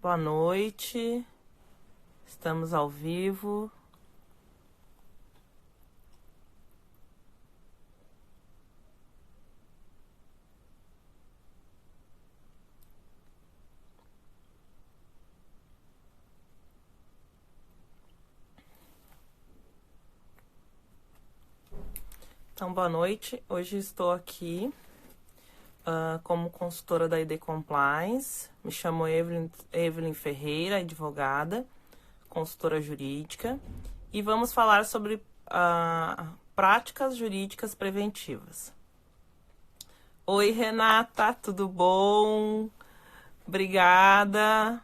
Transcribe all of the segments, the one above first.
Boa noite, estamos ao vivo. Então, boa noite. Hoje estou aqui como consultora da ID Compliance. Me chamo Evelyn Ferreira, advogada, consultora jurídica. E vamos falar sobre práticas jurídicas preventivas. Oi, Renata, tudo bom? Obrigada.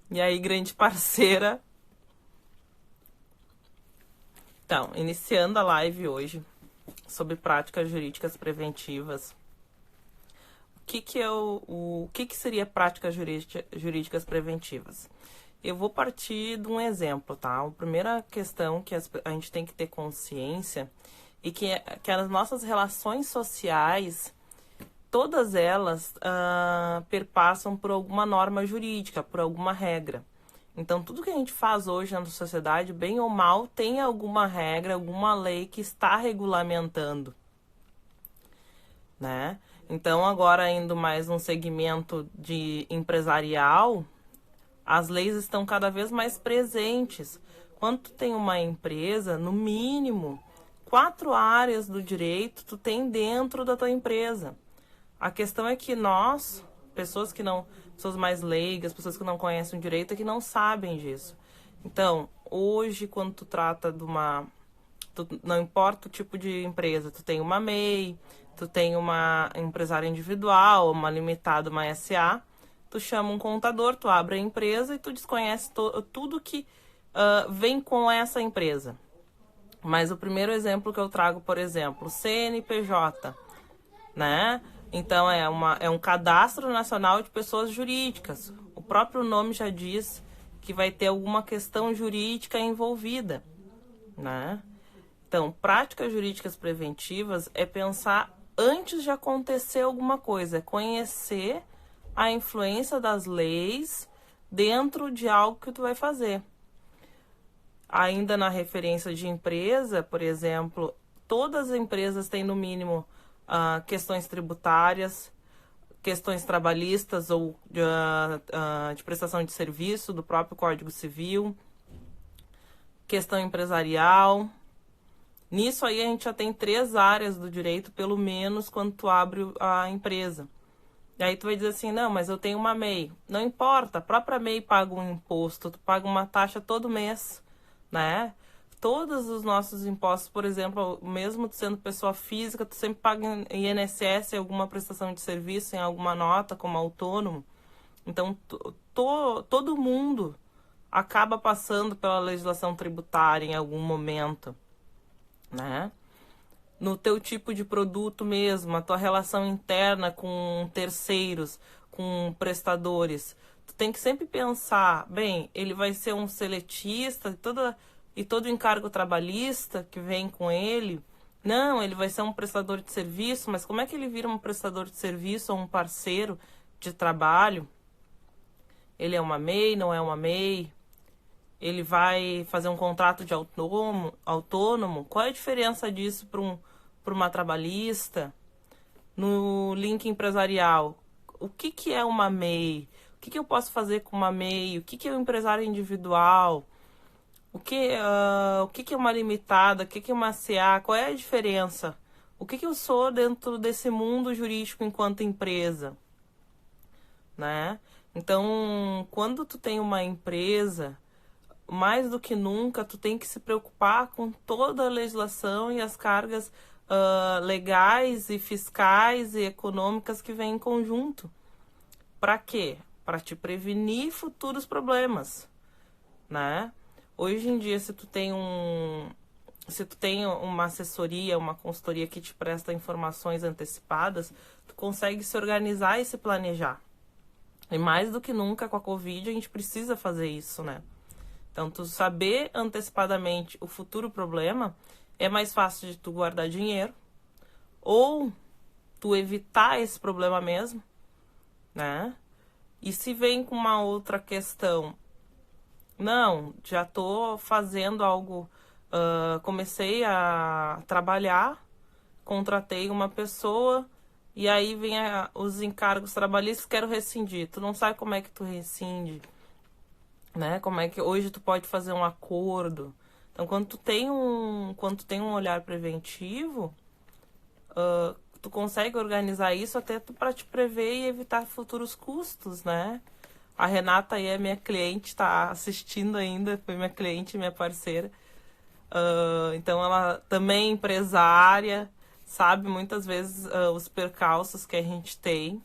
E aí, grande parceira? Então, iniciando a live hoje sobre práticas jurídicas preventivas. O que seria práticas jurídicas preventivas? Eu vou partir de um exemplo, tá? A primeira questão que a gente tem que ter consciência é que as nossas relações sociais, todas elas perpassam por alguma norma jurídica, por alguma regra. Então, tudo que a gente faz hoje na sociedade, bem ou mal, tem alguma regra, alguma lei que está regulamentando, né? Então, agora indo mais num segmento de empresarial, as leis estão cada vez mais presentes. Quando tu tem uma empresa, no mínimo, 4 áreas do direito tu tem dentro da tua empresa. A questão é que nós, pessoas mais leigas, pessoas que não conhecem o direito, é que não sabem disso. Então, hoje, quando tu trata não importa o tipo de empresa, tu tem uma MEI, tu tem uma empresária individual, uma limitada, uma SA, tu chama um contador, tu abre a empresa e tu desconhece tudo que vem com essa empresa. Mas o primeiro exemplo que eu trago, por exemplo, CNPJ, né? Então, é um cadastro nacional de pessoas jurídicas. O próprio nome já diz que vai ter alguma questão jurídica envolvida, né? Então, práticas jurídicas preventivas é pensar antes de acontecer alguma coisa, é conhecer a influência das leis dentro de algo que tu vai fazer. Ainda na referência de empresa, por exemplo, todas as empresas têm no mínimo questões tributárias, questões trabalhistas ou de prestação de serviço do próprio Código Civil, questão empresarial. Nisso aí a gente já tem 3 áreas do direito, pelo menos, quando tu abre a empresa. E aí tu vai dizer assim, não, mas eu tenho uma MEI. Não importa, a própria MEI paga um imposto, tu paga uma taxa todo mês, né? Todos os nossos impostos, por exemplo, mesmo sendo pessoa física, tu sempre paga em INSS alguma prestação de serviço, em alguma nota, como autônomo. Então, todo mundo acaba passando pela legislação tributária em algum momento, né? No teu tipo de produto mesmo, a tua relação interna com terceiros, com prestadores. Tu tem que sempre pensar, bem, ele vai ser um seletista, todo encargo trabalhista que vem com ele. Não, ele vai ser um prestador de serviço, mas como é que ele vira um prestador de serviço ou um parceiro de trabalho? Ele é uma MEI, não é uma MEI? Ele vai fazer um contrato de autônomo? Qual é a diferença disso para uma trabalhista? No link empresarial, o que é uma MEI? O que eu posso fazer com uma MEI? O que é um empresário individual? O que é uma limitada? O que é uma CA? Qual é a diferença? O que eu sou dentro desse mundo jurídico enquanto empresa? Né? Então, quando tu tem uma empresa, mais do que nunca, tu tem que se preocupar com toda a legislação e as cargas legais e fiscais e econômicas que vêm em conjunto. Para quê? Para te prevenir futuros problemas, né? Hoje em dia, se tu tem uma assessoria, uma consultoria que te presta informações antecipadas, tu consegue se organizar e se planejar. E mais do que nunca com a Covid, a gente precisa fazer isso, né? Então, tu saber antecipadamente o futuro problema é mais fácil de tu guardar dinheiro ou tu evitar esse problema mesmo, né? E se vem com uma outra questão, não, já tô fazendo algo, comecei a trabalhar, contratei uma pessoa e aí vem os encargos trabalhistas, quero rescindir. Tu não sabe como é que tu rescinde, né? Como é que hoje tu pode fazer um acordo. Então, quando tu tem um olhar preventivo, tu consegue organizar isso até para te prever e evitar futuros custos, né? A Renata aí é minha cliente, está assistindo ainda, foi minha cliente, minha parceira. Então ela também é empresária, sabe muitas vezes os percalços que a gente tem.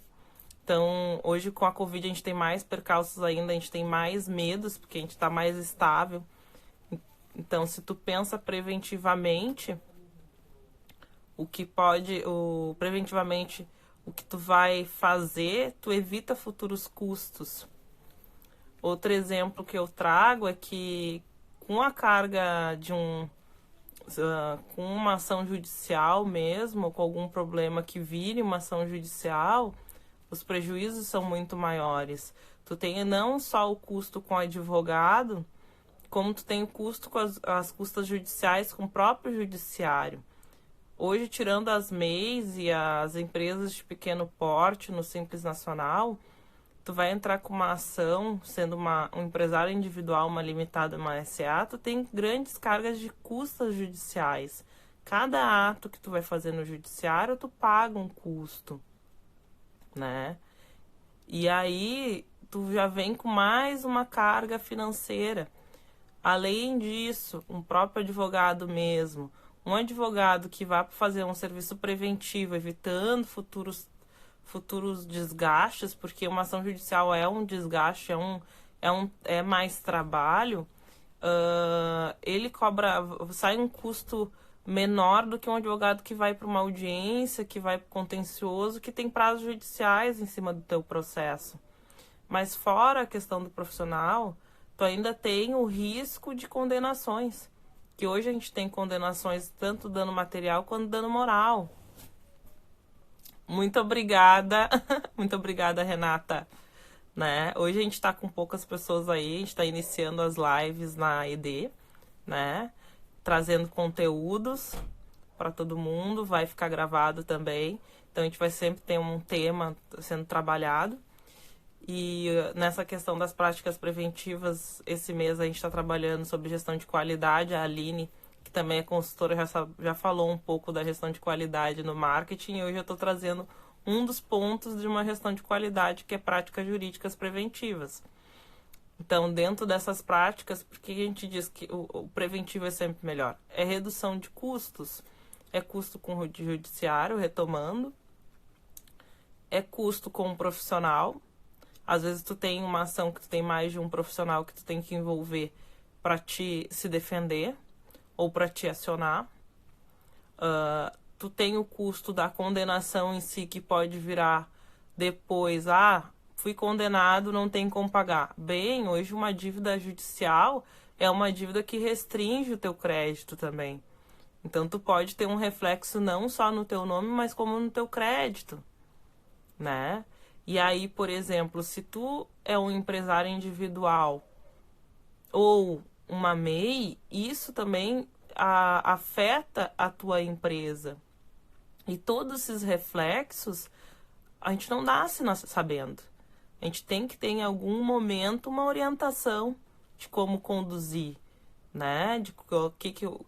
Então hoje com a Covid a gente tem mais percalços ainda, a gente tem mais medos, porque a gente está mais estável. Então se tu pensa preventivamente, preventivamente o que tu vai fazer, tu evita futuros custos. Outro exemplo que eu trago é que com a carga de com uma ação judicial mesmo, com algum problema que vire uma ação judicial, os prejuízos são muito maiores. Tu tem não só o custo com o advogado, como tu tem o custo com as custas judiciais com o próprio judiciário. Hoje, tirando as MEIs e as empresas de pequeno porte no Simples Nacional, tu vai entrar com uma ação, sendo um empresário individual, uma limitada, uma SA, tu tem grandes cargas de custas judiciais. Cada ato que tu vai fazer no judiciário, tu paga um custo, né? E aí, tu já vem com mais uma carga financeira. Além disso, um próprio advogado mesmo, um advogado que vá fazer um serviço preventivo, evitando futuros desgastes, porque uma ação judicial é um desgaste, é mais trabalho, ele sai um custo menor do que um advogado que vai para uma audiência, que vai para o contencioso, que tem prazos judiciais em cima do teu processo. Mas fora a questão do profissional, tu ainda tem o risco de condenações, que hoje a gente tem condenações tanto dano material quanto dano moral. Muito obrigada, muito obrigada, Renata. Né? Hoje a gente está com poucas pessoas aí, a gente está iniciando as lives na ED, né? Trazendo conteúdos para todo mundo, vai ficar gravado também. Então a gente vai sempre ter um tema sendo trabalhado. E nessa questão das práticas preventivas, esse mês a gente está trabalhando sobre gestão de qualidade. A Aline, que também é consultora, já falou um pouco da gestão de qualidade no marketing. E hoje eu estou trazendo um dos pontos de uma gestão de qualidade, que é práticas jurídicas preventivas. Então, dentro dessas práticas, por que a gente diz que o preventivo é sempre melhor? É redução de custos. É custo com o judiciário, retomando. É custo com o profissional. Às vezes tu tem uma ação que tu tem mais de um profissional que tu tem que envolver para te se defender ou para te acionar. Tu tem o custo da condenação em si, que pode virar depois, fui condenado, não tem como pagar. Bem, hoje uma dívida judicial é uma dívida que restringe o teu crédito também. Então tu pode ter um reflexo não só no teu nome, mas como no teu crédito, né? E aí, por exemplo, se tu é um empresário individual ou uma MEI, isso também afeta a tua empresa. E todos esses reflexos, a gente não nasce sabendo. A gente tem que ter em algum momento uma orientação de como conduzir, né? De o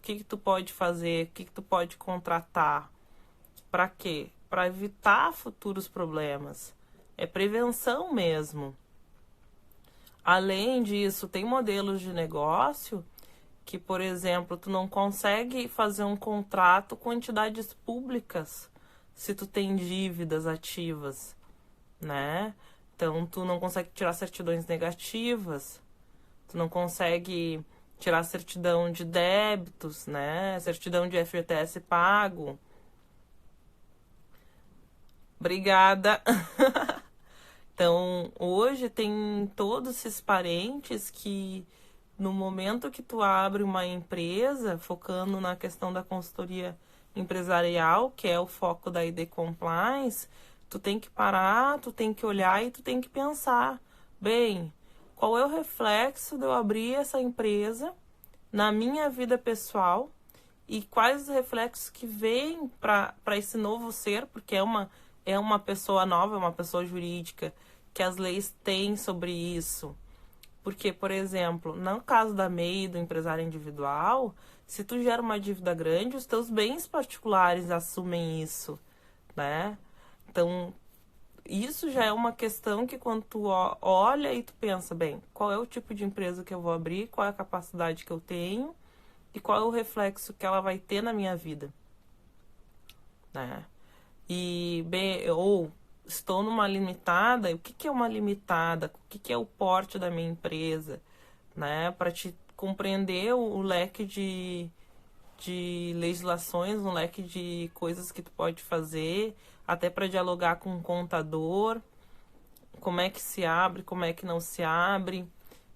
que tu pode fazer, o que tu pode contratar. Para quê? Para evitar futuros problemas. É prevenção mesmo. Além disso, tem modelos de negócio que, por exemplo, tu não consegue fazer um contrato com entidades públicas se tu tem dívidas ativas, né? Então, tu não consegue tirar certidões negativas, tu não consegue tirar certidão de débitos, né? Certidão de FGTS pago. Obrigada! Então, hoje tem todos esses parentes que, no momento que tu abre uma empresa, focando na questão da consultoria empresarial, que é o foco da ID Compliance, tu tem que parar, tu tem que olhar e tu tem que pensar. bem, qual é o reflexo de eu abrir essa empresa na minha vida pessoal e quais os reflexos que vêm para esse novo ser, porque é uma pessoa nova, é uma pessoa jurídica, que as leis têm sobre isso. Porque, por exemplo, no caso da MEI, do empresário individual, se tu gera uma dívida grande, os teus bens particulares assumem isso, né? Então, isso já é uma questão que quando tu olha e tu pensa, bem, qual é o tipo de empresa que eu vou abrir, qual é a capacidade que eu tenho e qual é o reflexo que ela vai ter na minha vida, né? E, bem, ou estou numa limitada, o que é uma limitada? O que é o porte da minha empresa, né? Para te compreender o leque de legislações, um leque de coisas que tu pode fazer, até para dialogar com o contador, como é que se abre, como é que não se abre,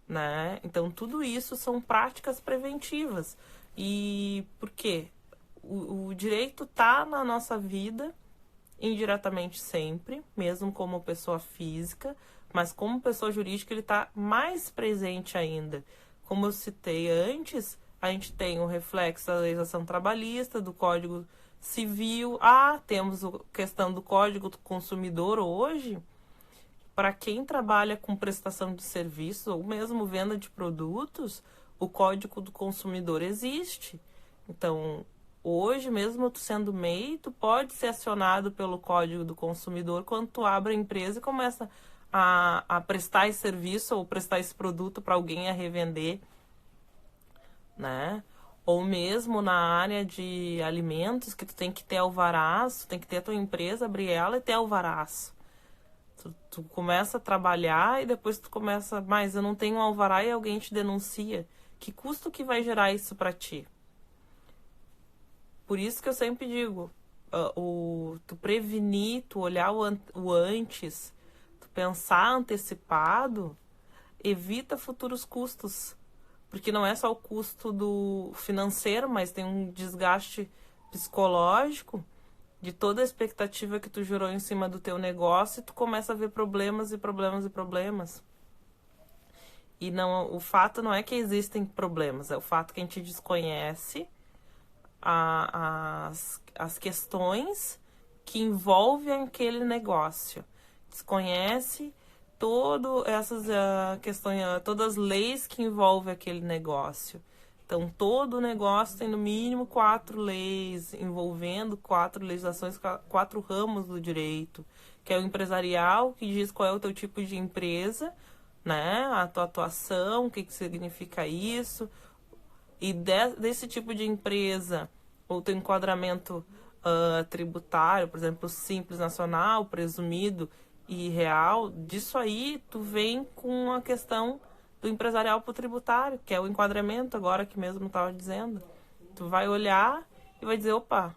né? Então, tudo isso são práticas preventivas. E por quê? O direito tá na nossa vida indiretamente sempre, mesmo como pessoa física, mas como pessoa jurídica ele está mais presente ainda. Como eu citei antes, a gente tem o reflexo da legislação trabalhista, do Código Civil. Temos a questão do Código do Consumidor hoje. Para quem trabalha com prestação de serviços ou mesmo venda de produtos, o Código do Consumidor existe. Então, hoje, mesmo tu sendo MEI, tu pode ser acionado pelo Código do Consumidor quando tu abre a empresa e começa a prestar esse serviço ou prestar esse produto para alguém a revender, né? Ou mesmo na área de alimentos, que tu tem que ter alvarás, tu tem que ter a tua empresa, abrir ela e ter alvarás. Tu começa a trabalhar e depois tu começa, mas eu não tenho alvará e alguém te denuncia. Que custo que vai gerar isso para ti? Por isso que eu sempre digo, tu prevenir, tu olhar o antes, tu pensar antecipado, evita futuros custos. Porque não é só o custo do financeiro, mas tem um desgaste psicológico de toda a expectativa que tu gerou em cima do teu negócio e tu começa a ver problemas e problemas e problemas. E não, o fato não é que existem problemas, é o fato que a gente desconhece as questões que envolvem aquele negócio. Desconhece todas essas questões, todas as leis que envolvem aquele negócio. Então, todo negócio tem no mínimo 4 leis, envolvendo 4 legislações, 4 ramos do direito, que é o empresarial, que diz qual é o teu tipo de empresa, né? A tua atuação, o que significa isso. E desse tipo de empresa, ou teu enquadramento tributário, por exemplo, simples nacional, presumido e real, disso aí tu vem com a questão do empresarial para o tributário, que é o enquadramento agora que mesmo estava dizendo. Tu vai olhar e vai dizer, opa,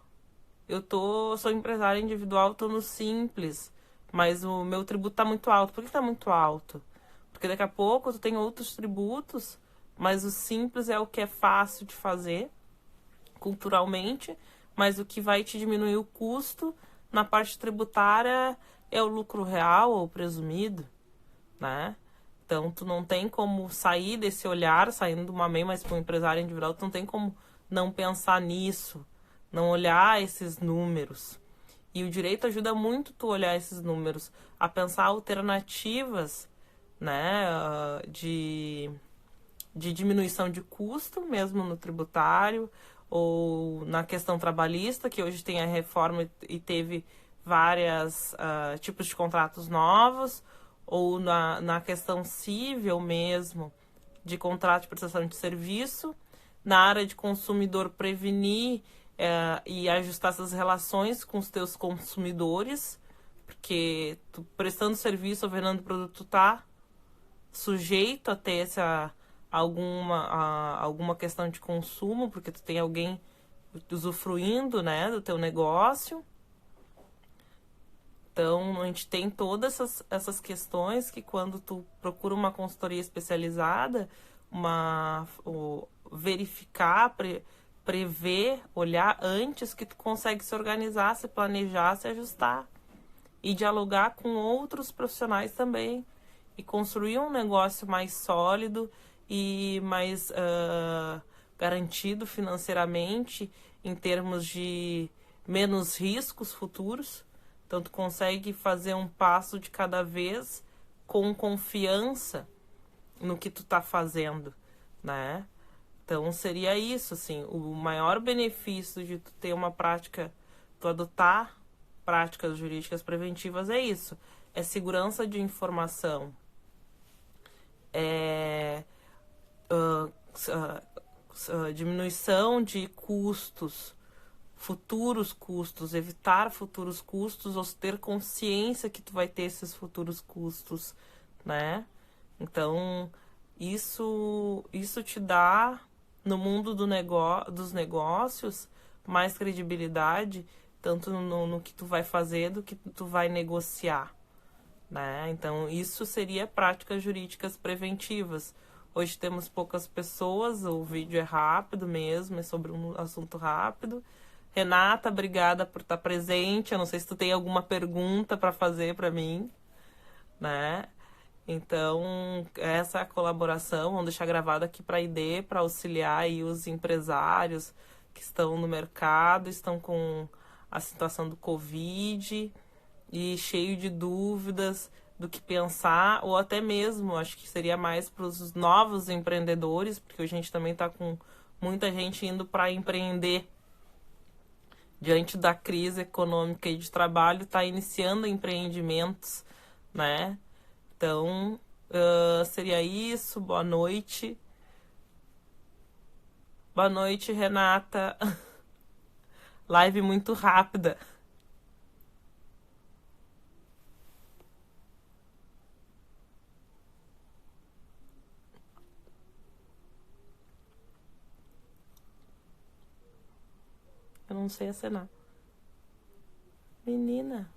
sou empresário individual, estou no simples, mas o meu tributo está muito alto. Por que está muito alto? Porque daqui a pouco tu tem outros tributos, mas o simples é o que é fácil de fazer, culturalmente, mas o que vai te diminuir o custo na parte tributária é o lucro real ou presumido, né? Então, tu não tem como sair desse olhar, saindo de uma MEI, mas para um empresário individual, tu não tem como não pensar nisso, não olhar esses números. E o direito ajuda muito tu olhar esses números, a pensar alternativas, né, de diminuição de custo, mesmo no tributário, ou na questão trabalhista, que hoje tem a reforma e teve vários tipos de contratos novos, ou na questão civil mesmo, de contrato de prestação de serviço, na área de consumidor prevenir e ajustar essas relações com os teus consumidores, porque tu prestando serviço ou vendendo produto, tu tá sujeito a ter alguma questão de consumo, porque tu tem alguém usufruindo, né, do teu negócio. Então, a gente tem todas essas questões que quando tu procura uma consultoria especializada, verificar, prever, olhar antes, que tu consegue se organizar, se planejar, se ajustar e dialogar com outros profissionais também. e construir um negócio mais sólido e mais garantido financeiramente em termos de menos riscos futuros. Então, tu consegue fazer um passo de cada vez com confiança no que tu tá fazendo, né? Então, seria isso, assim, o maior benefício de tu ter uma prática, tu adotar práticas jurídicas preventivas é isso, é segurança de informação, é diminuição de custos, futuros custos, evitar futuros custos ou ter consciência que tu vai ter esses futuros custos, né? Então, isso te dá, no mundo dos negócios, mais credibilidade, tanto no que tu vai fazer do que tu vai negociar, né? Então, isso seria práticas jurídicas preventivas. Hoje temos poucas pessoas, o vídeo é rápido mesmo, é sobre um assunto rápido. Renata, obrigada por estar presente. Eu não sei se tu tem alguma pergunta para fazer para mim, né? Então, essa colaboração, vamos deixar gravado aqui para a ID, para auxiliar aí os empresários que estão no mercado, estão com a situação do Covid e cheio de dúvidas do que pensar, ou até mesmo, acho que seria mais para os novos empreendedores, porque a gente também está com muita gente indo para empreender diante da crise econômica e de trabalho, está iniciando empreendimentos, né? Então, seria isso. Boa noite. Boa noite, Renata. Live muito rápida. Eu não sei acenar. Menina.